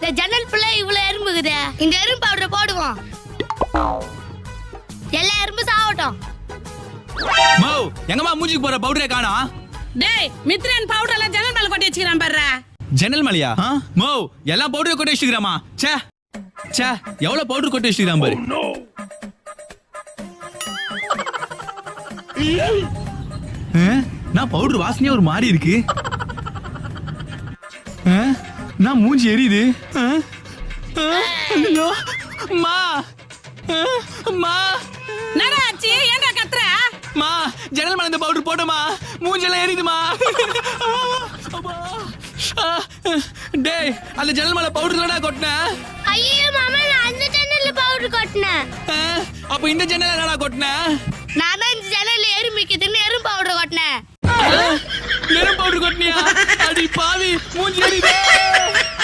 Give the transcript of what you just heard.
இந்த ஜன்னல் ஃபுல்லா இவ்வளவு எறும்புக்குதே. இந்த எறும்பு பவுடர் போடுவோம். எல்லா எறும்பு சாவட்டும். மோ எங்கம்மா மூஞ்சிக்கு போற பவுடரே காணோம். டேய் மித்ரன் பவுடர் எல்லாம் ஜன்னல் மேல கொட்டி வச்சுக்கிறான் பாருடா. ஜன்னல் மலையா? மோ எல்லாம் பவுடர் கொட்டி வச்சுக்கிறாமா? ச்சே ச்சே எவ்வளவு பவுடர் கொட்டி வச்சுக்கிறான் பாரு. நான் பவுடர் வாசனையா ஒரு மாதிரி இருக்கு. நான் மூஞ்சி எரியுது. மா மா என்னடா ஆச்சு? ஏன்டா கத்துற? மா ஜன்னல் மேல இந்த பவுடர் போட்டோமா, மூஞ்செல்லாம் எரியுதுமா. டேய் அந்த ஜன்னல் மேல பவுடர் தானடா கொட்டினேன். ஐயோ மாமா, நான் அந்த ஜன்னல்ல பவுடர் கொட்டினேன். அப்ப இந்த ஜன்னல் என்னடா கொட்டினேன்? நான் தான் இந்த ஜன்னல்ல எறும்பிக்குதுன்னு எறும்பு பவுடர் கொட்டினேன். எறும்பு பவுடர் கொட்டினியா? அடி பாவி மூஞ்சி எரியுதே.